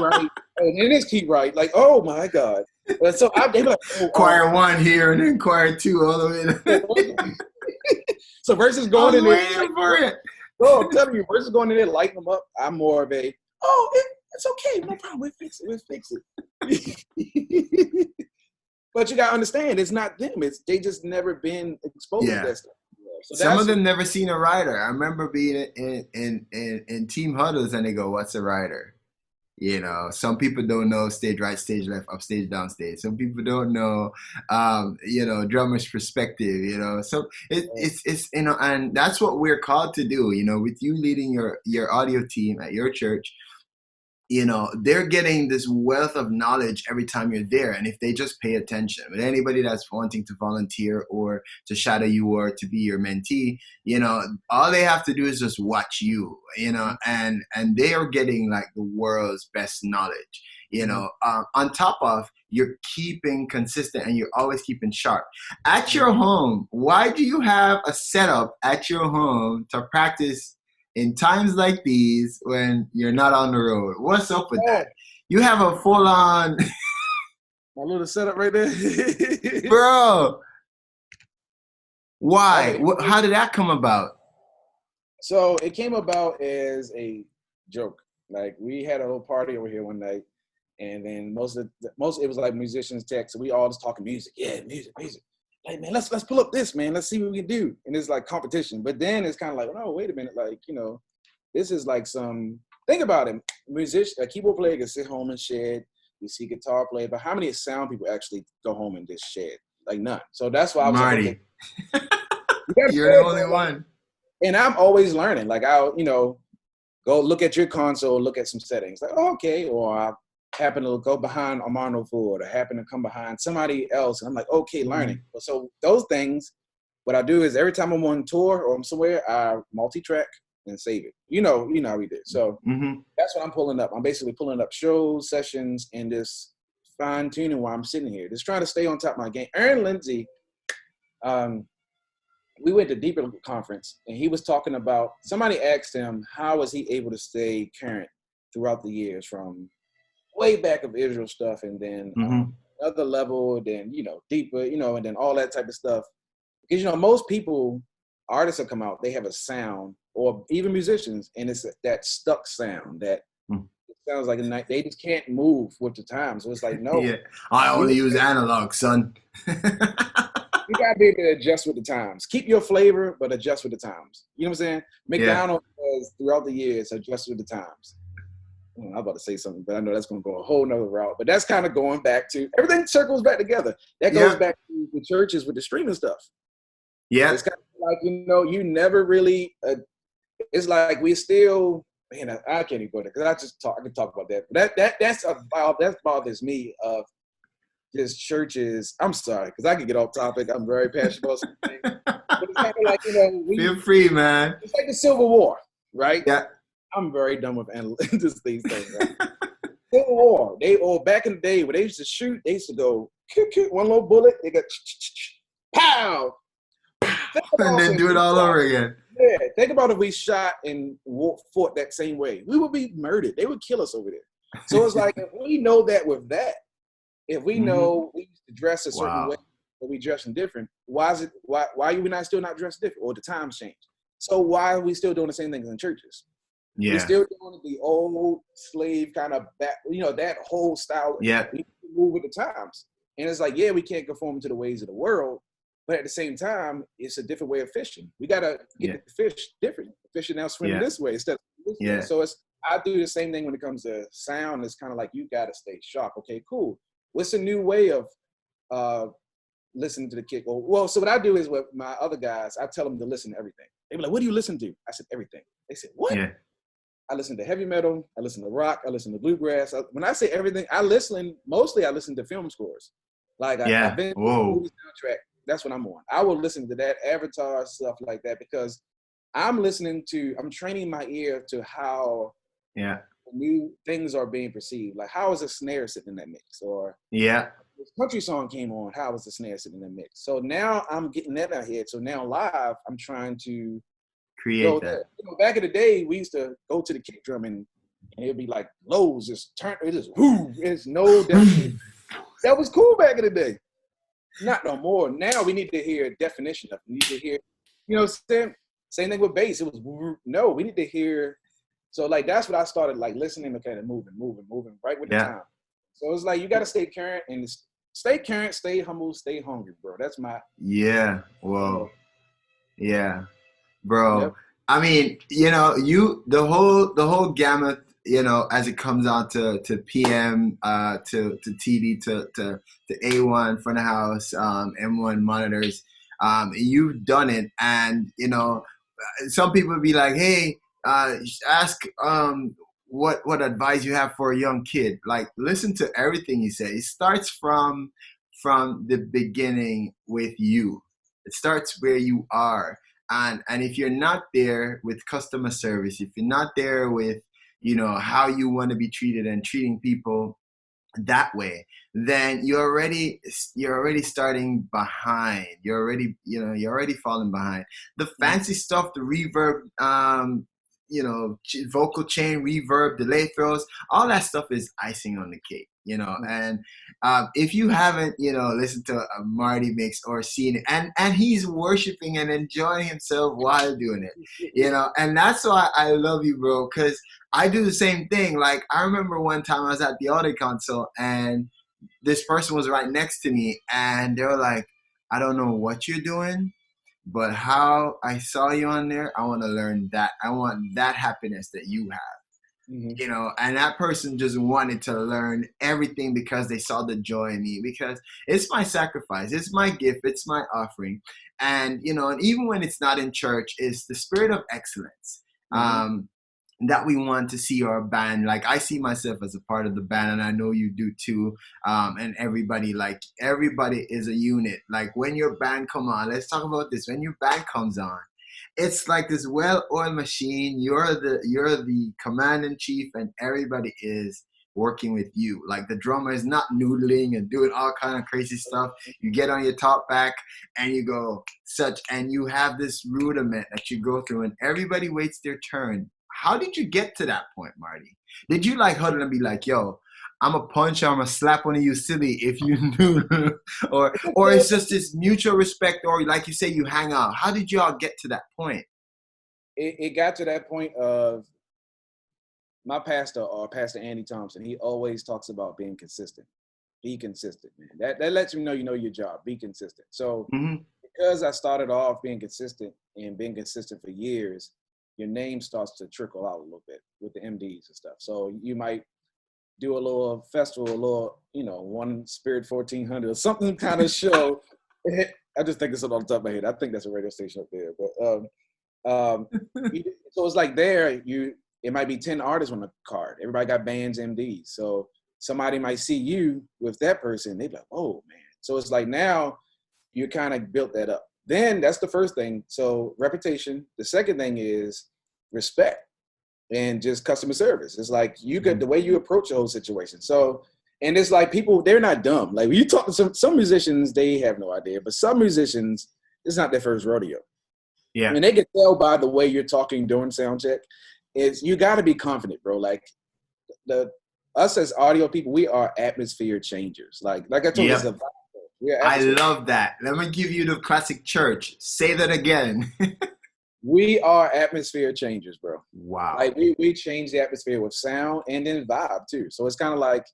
Right, and then it's key right. Like, oh my God. So they like, choir 1 here and then choir 2 all the way. So versus going in there. For it. Oh, I'm telling you, versus going in there, lighting them up. I'm more of a, it's okay, no problem. We'll fix it. But you gotta understand, it's not them. They just never been exposed to that stuff. So some of them never seen a rider. I remember being in team huddles and they go, "What's a rider?" Some people don't know stage right, stage left, upstage, downstage. Some people don't know, drummer's perspective. So it's and that's what we're called to do. With you leading your audio team at your church. They're getting this wealth of knowledge every time you're there. And if they just pay attention, with anybody that's wanting to volunteer or to shadow you or to be your mentee, all they have to do is just watch you, and they are getting like the world's best knowledge, on top of you're keeping consistent and you're always keeping sharp. At your home, why do you have a setup at your home to practice in times like these when you're not on the road? What's up with that? You have a full-on my little setup right there. Bro, why? Okay. How did that come about? So it came about as a joke. Like, we had a little party over here one night, and then most it was like musicians text, so we all just talking music. Yeah, music. Like, man, let's pull up this, man. Let's see what we can do. And it's like competition. But then it's kind of like, oh, wait a minute. Like, this is like think about it. A keyboard player can sit home and shed. You see guitar player. But how many sound people actually go home and just shed? Like, none. So that's why I was Marty. Like, okay. You're the only one. And I'm always learning. Like, I'll, go look at your console, look at some settings. Like, oh, okay. Or I happen to go behind Armando Ford or happen to come behind somebody else. And I'm like, okay, learning. So those things, what I do is every time I'm on tour or I'm somewhere, I multi-track and save it. You know how we did. So that's what I'm pulling up. I'm basically pulling up shows, sessions, and just fine-tuning while I'm sitting here. Just trying to stay on top of my game. Aaron Lindsay, we went to Deeper Conference, and he was talking about, somebody asked him, how was he able to stay current throughout the years from way back of Israel stuff, and then another level, then deeper, and then all that type of stuff. Because most people, artists that come out, they have a sound, or even musicians, and it's that stuck sound that it sounds like they just can't move with the times. So it's like, no, I only use analog, son. You gotta be able to adjust with the times. Keep your flavor, but adjust with the times. You know what I'm saying? McDonald's has throughout the years adjusted with the times. I'm about to say something, but I know that's going to go a whole nother route. But that's kind of going back to, everything circles back together. That goes back to the churches with the streaming stuff. Yeah. It's kind of like, you never really, it's like we still, man, I can't even go there because I can talk about that. But that bothers me of just churches. I'm sorry, because I can get off topic. I'm very passionate about something. But it's kind of like, feel free, man. It's like the Civil War, right? Yeah. I'm very dumb with analytics these things. Right? They all back in the day when they used to shoot, they used to go one little bullet, they got pow. And then do it all over again. Yeah, think about if we shot and fought that same way. We would be murdered. They would kill us over there. So it's like, if we know that with that, if we know we used to dress a certain way, but we dressing different, why are we not still not dressed different? Or the times change. So why are we still doing the same things in churches? Yeah. We're still doing the old slave kind of back, that whole style. Yeah. We move with the times. And it's like, yeah, we can't conform to the ways of the world, but at the same time, it's a different way of fishing. We got to get the fish different. The fish are now swimming this way instead of this way. So I do the same thing when it comes to sound. It's kind of like, you got to stay sharp. Okay, cool. What's a new way of listening to the kick? Well, so what I do is with my other guys, I tell them to listen to everything. They be like, what do you listen to? I said, everything. They said, what? Yeah. I listen to heavy metal. I listen to rock. I listen to bluegrass. When I say everything, mostly I listen to film scores. Like I've been to the movie soundtrack. That's what I'm on. I will listen to that, Avatar, stuff like that, because I'm training my ear to how new things are being perceived. Like, how is a snare sitting in that mix? Or this country song came on, how is the snare sitting in that mix? So now I'm getting that out here. So now live, I'm trying to create that. Back in the day, we used to go to the kick drum and it'd be like lows, just turn, it just whoo. It's no definition. That was cool back in the day. Not no more. Now we need to hear a definition of it. We need to hear, same thing with bass. It was no, we need to hear. So like that's what I started like listening to, kind of moving right with the time. So it's like you got to stay current and stay humble, stay hungry, bro. That's my bro. Yep. I mean, the whole gamut, as it comes on to PM, to TV, to A1 front of house, M1 monitors, you've done it. And, some people would be like, hey, ask what advice you have for a young kid. Like, listen to everything you say. It starts from the beginning with you. It starts where you are. And if you're not there with customer service, if you're not there with, how you want to be treated and treating people that way, then you're already starting behind. You're already falling behind. The fancy stuff, the reverb, vocal chain, reverb, delay throws, all that stuff is icing on the cake, and if you haven't, listened to a Marty mix or seen it, and he's worshiping and enjoying himself while doing it, and that's why I love you, bro, because I do the same thing. Like, I remember one time I was at the audio console and this person was right next to me and they were like, I don't know what you're doing, but how I saw you on there, I want to learn that. I want that happiness that you have, and that person just wanted to learn everything because they saw the joy in me, because it's my sacrifice. It's my gift. It's my offering. And, and even when it's not in church, it's the spirit of excellence. That we want to see our band. Like, I see myself as a part of the band, and I know you do too. And everybody is a unit. Like, when your band come on, let's talk about this. When your band comes on, it's like this well-oiled machine. You're the command-in-chief, and everybody is working with you. Like, the drummer is not noodling and doing all kind of crazy stuff. You get on your top back and you go and you have this rudiment that you go through, and everybody waits their turn. How did you get to that point, Marty? Did you like huddle and be like, yo, I'm a punch, I'm a slap one of you silly if you knew, or it's just this mutual respect, or like you say, you hang out? How did you all get to that point? It got to that point of my pastor, Pastor Andy Thompson. He always talks about being consistent. Be consistent, man. That lets you know your job. Be consistent. So because I started off being consistent and being consistent for years, your name starts to trickle out a little bit with the MDs and stuff. So you might do a little festival, a little, One Spirit 1400 or something kind of show. I just think it's on the top of my head. I think that's a radio station up there. But so it's like it might be 10 artists on the card. Everybody got bands, MDs. So somebody might see you with that person. They're like, oh, man. So it's like now you kind of built that up. Then that's the first thing. So reputation. The second thing is respect. and just customer service. It's like you could, the way you approach the whole situation. So, and it's like people, they're not dumb. Like when you talk to some musicians, they have no idea, but some musicians, it's not their first rodeo. Yeah. And they can tell by the way you're talking during sound check. Is you got to be confident, bro. Like us as audio people, we are atmosphere changers. Like I told you, I love that. Let me give you the classic church. Say that again. We are atmosphere changers, bro. Wow. Like we change the atmosphere with sound and then vibe too. So it's kind of like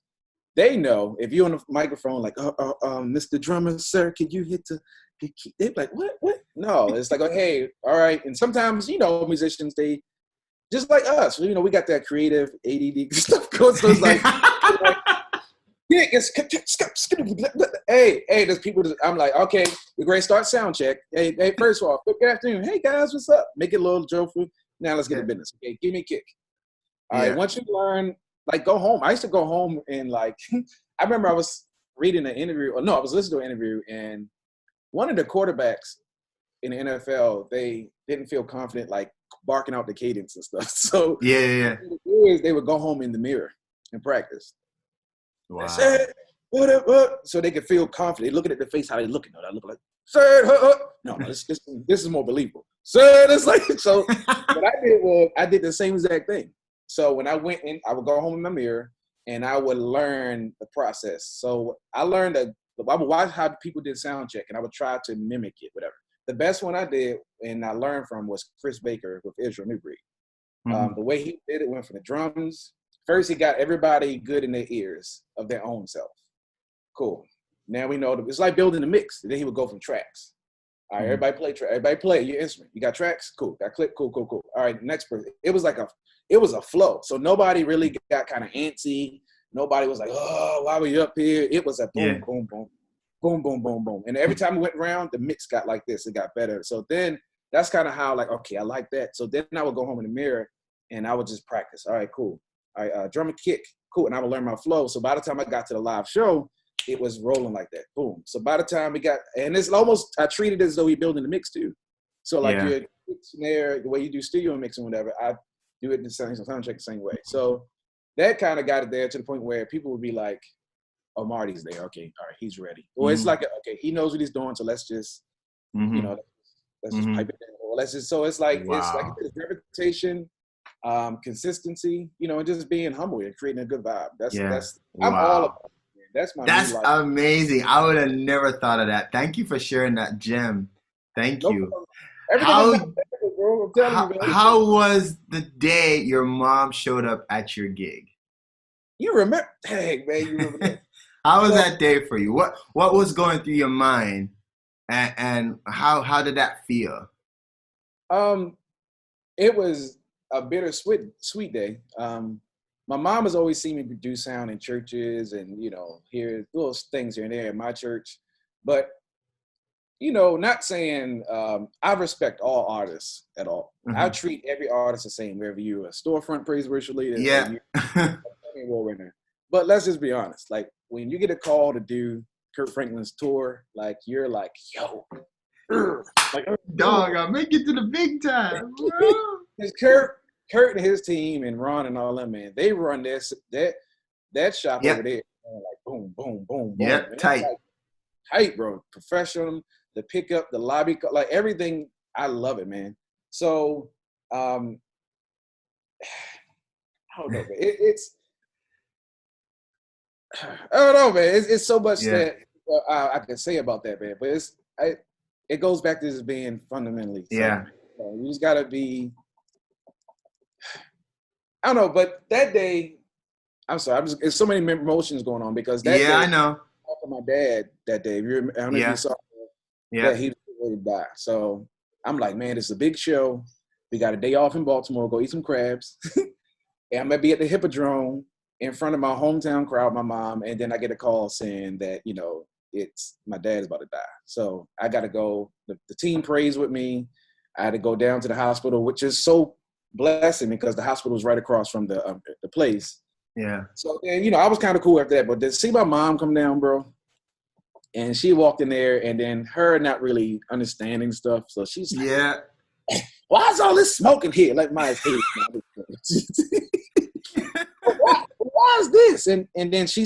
they know if you're on the microphone, like, Mr. Drummer, sir, can you hit the key? They're like, what? No, it's like, hey, all right. And sometimes, musicians, they just like us, we got that creative ADD stuff going. So it's like, hey, there's people. I'm like, okay, we're going to start sound check. Hey, first of all, good afternoon. Hey guys, what's up? Make it a little joyful. Now let's get to business. Okay, give me a kick. All right, once you learn, like, go home. I used to go home and like, I remember I was reading an interview, I was listening to an interview, and one of the quarterbacks in the NFL, they didn't feel confident like barking out the cadence and stuff. So what they would do is they would go home in the mirror and practice. Wow. I said, what? So they could feel confident. They looking at the face, how they looking. I look like, sir, no, this is more believable. Sir, it's like, so what I did was I did the same exact thing. So when I went in, I would go home in my mirror and I would learn the process. So I learned I would watch how people did sound check and I would try to mimic it, whatever. The best one I did and I learned from was Chris Baker with Israel New Breed. The way he did it went from the drums. First, he got everybody good in their ears of their own self. Cool. Now we know it's like building a mix. And then he would go from tracks. All right, everybody play track. Everybody play your instrument. You got tracks? Cool. Got clip? Cool. All right, next person. It was a flow. So nobody really got kind of antsy. Nobody was like, oh, why were you up here? It was a boom, boom, boom, boom, boom, boom, boom. And every time we went around, the mix got like this. It got better. So then that's kind of how, like, okay, I like that. So then I would go home in the mirror and I would just practice. All right, cool. All right, drum and kick. Cool. And I would learn my flow. So by the time I got to the live show, it was rolling like that. Boom. So by the time we got, and it's almost, I treated it as though we building the mix too. So like your snare, the way you do studio mixing, whatever, I do it the same, sound check the same way. So that kind of got it there to the point where people would be like, oh, Marty's there. Okay. All right. He's ready. Or it's like, okay, he knows what he's doing. So let's just, let's just pipe it in. Or let's just, so it's like, it's like it's reputation, consistency, and just being humble and creating a good vibe. I'm all about it. That's amazing. I would have never thought of that. Thank you for sharing that gem. Thank you. How was the day your mom showed up at your gig? You remember? Hey, man, you remember that? How was that day for you? What was going through your mind, and how did that feel? It was a bittersweet day. My mom has always seen me do sound in churches and, hear little things here and there in my church. But, not saying I respect all artists at all. I treat every artist the same, whether you're a storefront praise and worship leader. Yeah. But let's just be honest. Like, when you get a call to do Kirk Franklin's tour, like, you're like, yo. Like, dog, I'll make it to the big time. Because Kurt and his team and Ron and all them, man, they run that shop over there. Like boom, boom, boom, boom. Yeah, tight. Like, tight, bro. Professional, the pickup, the lobby, like everything. I love it, man. So, I don't know, man. I don't know, man. It's so much that I can say about that, man. But it goes back to just being fundamentally. You just gotta be. I don't know, but that day, I'm sorry, there's so many emotions going on because that day, I know. I talked to my dad that day. I don't know if you saw that he was ready to die. So I'm like, man, it's a big show. We got a day off in Baltimore. Go eat some crabs. And I'm gonna be at the Hippodrome in front of my hometown crowd, my mom, and then I get a call saying that it's my dad is about to die. So I got to go. The team prays with me. I had to go down to the hospital, which is so blessing because the hospital was right across from the place. Yeah. So then, I was kind of cool after that. But to see my mom come down, bro, and she walked in there, and then her not really understanding stuff. So she's like, why is all this smoking here? Like my face. Why is this? And then she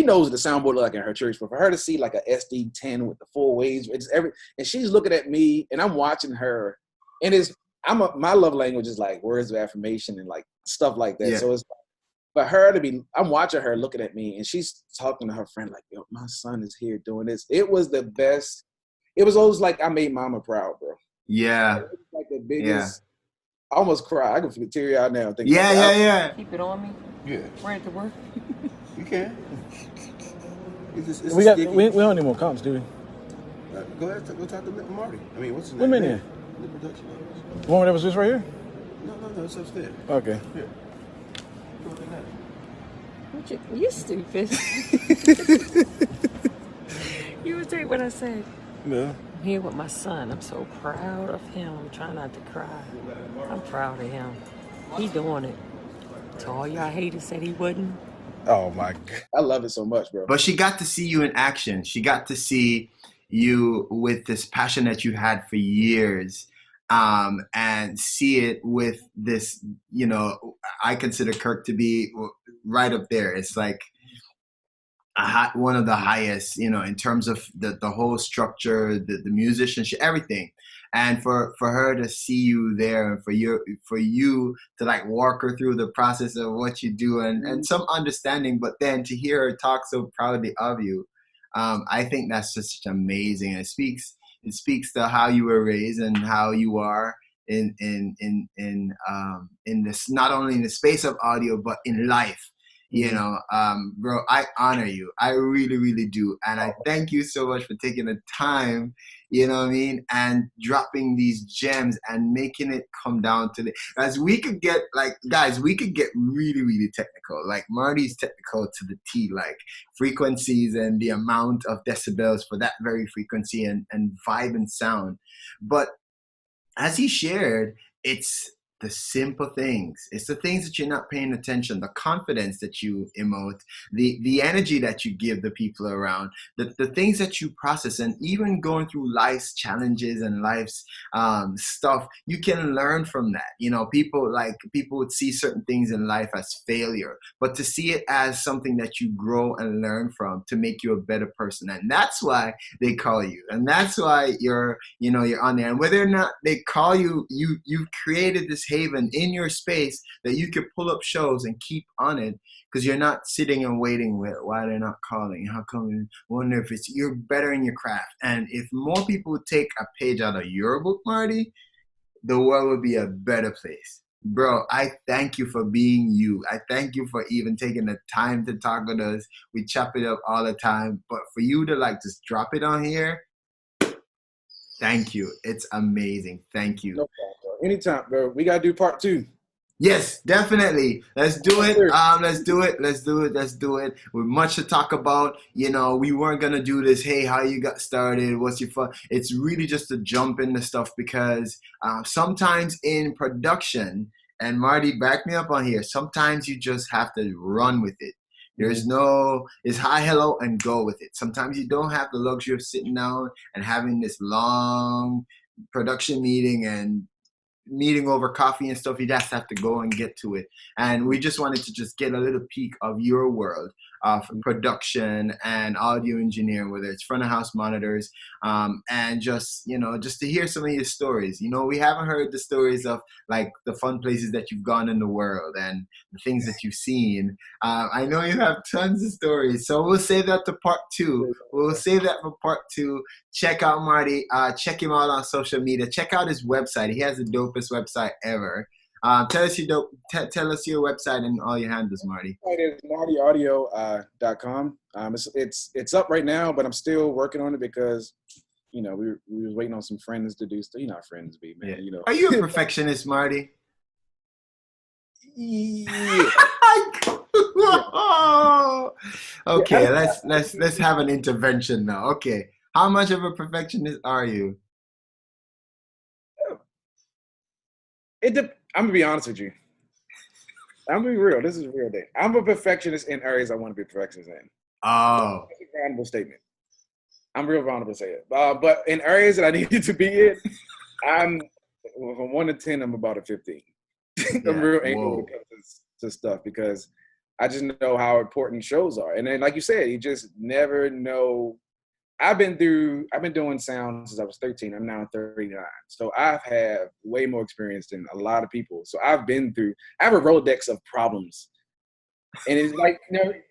knows the soundboard like in her church, but for her to see like a SD10 with the full waves, and she's looking at me and I'm watching her, and my love language is like words of affirmation and like stuff like that. Yeah. So it's for her I'm watching her looking at me, and she's talking to her friend like, yo, my son is here doing this. It was the best. It was always like I made mama proud, bro. Yeah. It was like the biggest. I almost cry. I can feel teary out now. Yeah. Keep it on me. Yeah, We're at the work. you can. It's We don't need more comps, do we? Go ahead, go talk to Marty. I mean, what's his What name? minute? The production office. The one that was just right here? No, it's upstairs. Okay. Here. Go with that. You stupid. You would take what I said. Yeah. I'm here with my son. I'm so proud of him. I'm trying not to cry. I'm proud of him. He doing it. To all y'all haters said he wouldn't. Oh my God. I love it so much, bro. But she got to see you in action. She got to see you with this passion that you had for years, and see it with this, I consider Kirk to be right up there. It's like one of the highest, in terms of the whole structure, the musicianship, everything. And for her to see you there, and for you to like walk her through the process of what you do, and some understanding, but then to hear her talk so proudly of you, I think that's just amazing. It speaks to how you were raised and how you are in this, not only in the space of audio but in life. Bro, I honor you. I really, really do. And I thank you so much for taking the time, and dropping these gems and making it come down to guys, we could get really, really technical. Like Marty's technical to the T, like frequencies and the amount of decibels for that very frequency and vibe and sound. But as he shared, it's the simple things. It's the things that you're not paying attention, the confidence that you emote, the energy that you give the people around, the things that you process, and even going through life's challenges and life's stuff, you can learn from that. People would see certain things in life as failure, but to see it as something that you grow and learn from to make you a better person. And that's why they call you. And that's why you're on there. And whether or not they call you, you've created this haven in your space that you could pull up shows and keep on it, because you're not sitting and waiting with why they're not calling. How come? Wonder if you're better in your craft. And if more people would take a page out of your book, Marty, the world would be a better place. Bro, I thank you for being you. I thank you for even taking the time to talk with us. We chop it up all the time, but for you to just drop it on here, thank you. It's amazing. Thank you. No problem, bro. Anytime, bro. We gotta do part 2. Yes, definitely. Let's do it. Let's do it. With much to talk about. We weren't gonna do this. Hey, how you got started? What's your fun? It's really just to jump into stuff, because sometimes in production, and Marty, back me up on here, sometimes you just have to run with it. It's hi, hello, and go with it. Sometimes you don't have the luxury of sitting down and having this long production meeting and meeting over coffee and stuff. You just have to go and get to it. And we just wanted to just get a little peek of your world of production and audio engineering, whether it's front of house monitors, and just to hear some of your stories. We haven't heard the stories of like the fun places that you've gone in the world and the things that you've seen. I know you have tons of stories, so we'll save that to part 2. We'll save that for part 2. Check out Marty. Check him out on social media. Check out his website. He has the dopest website ever. Tell us your website and all your handles, Marty. It is martyaudio.com. It's up right now, but I'm still working on it because we were waiting on some friends to do stuff. You know how friends be, man. Yeah. Are you a perfectionist, Marty? Yeah. Okay, let's have an intervention now. Okay, how much of a perfectionist are you? I'm gonna be honest with you. I'm gonna be real. This is a real day. I'm a perfectionist in areas I want to be a perfectionist in. Oh, That's a vulnerable statement. I'm real vulnerable to say it. But in areas that I needed to be in, I'm from 1 to 10. I'm about a 15. I'm Yeah. real anal when Whoa. it comes to stuff because I just know how important shows are. And then, like you said, you just never know. I've been doing sound since I was 13. I'm now 39. So I've had way more experience than a lot of people. So I have a Rolodex of problems. And it's like,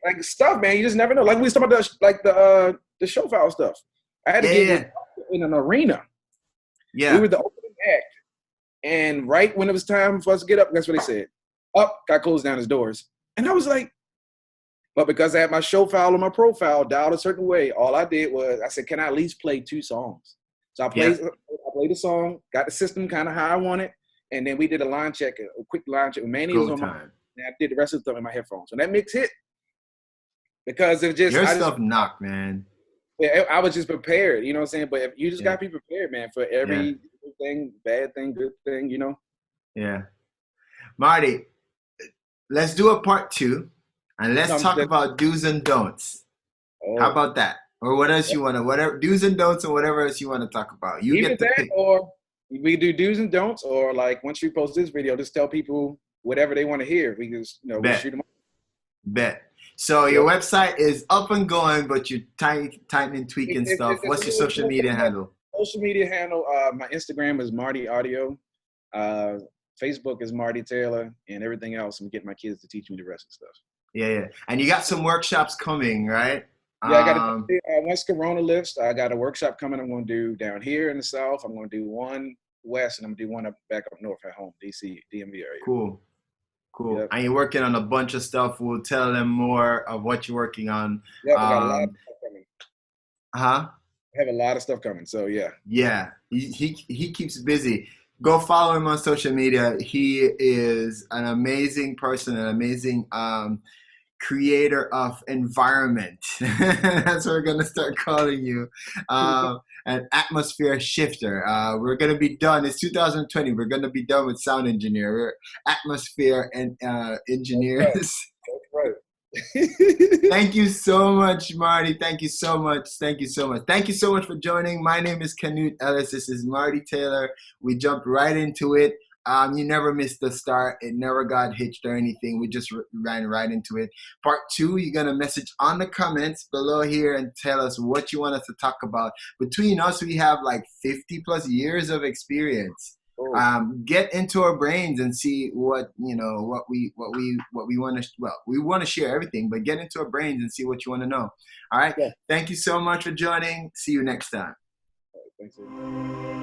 like stuff, man, you just never know. Like we was talking about the show file stuff. I had to get in an arena. Yeah. We were the opening act. And right when it was time for us to get up, that's what they said. Up, got closed down his doors. And I was like, but because I had my show file on my profile dialed a certain way, all I did was I said, can I at least play 2 songs? So I played a song, got the system kind of how I want it, and then we did a quick line check. Manny was on my, and I did the rest of the stuff in my headphones. So that mix hit because it just your stuff knocked, man. Yeah, I was just prepared, you know what I'm saying? But if you just gotta be prepared, man, for every thing, bad thing, good thing, you know. Yeah, Marty, let's do a part 2. And let's talk about do's and don'ts. Oh. How about that? Or what else you want to, whatever, do's and don'ts or whatever else you want to talk about. You get the pick. Or we do do's and don'ts, or like once you post this video, just tell people whatever they want to hear. We just, we shoot them up. Bet. So your website is up and going, but you're tightening, tweaking stuff. What's your social media handle? Social media handle, my Instagram is Marty Audio. Facebook is Marty Taylor, and everything else. I'm getting my kids to teach me the rest of the stuff. Yeah. And you got some workshops coming, right? Yeah, I got once Corona lifts, I got a workshop coming. I'm going to do down here in the South. I'm going to do one west, and I'm going to do one back up north at home, DC, DMV area. Cool. Yep. And you're working on a bunch of stuff. We'll tell them more of what you're working on. Yeah, I got a lot of stuff coming. Huh? I have a lot of stuff coming, so yeah. Yeah, he keeps busy. Go follow him on social media. He is an amazing person, an amazing creator of environment. That's what we're going to start calling you. An atmosphere shifter. We're going to be done. It's 2020. We're going to be done with sound engineer. We're atmosphere and engineers. That's right. Thank you so much, Marty. Thank you so much. Thank you so much. Thank you so much for joining. My name is Canute Ellis. This is Marty Taylor. We jumped right into it. You never missed the start. It never got hitched or anything. We just ran right into it. Part 2, you're going to message on the comments below here and tell us what you want us to talk about. Between us, we have like 50 plus years of experience. Get into our brains and see what we want to. Well, we want to share everything, but get into our brains and see what you want to know. All right. Yeah. Thank you so much for joining. See you next time. All right, thanks.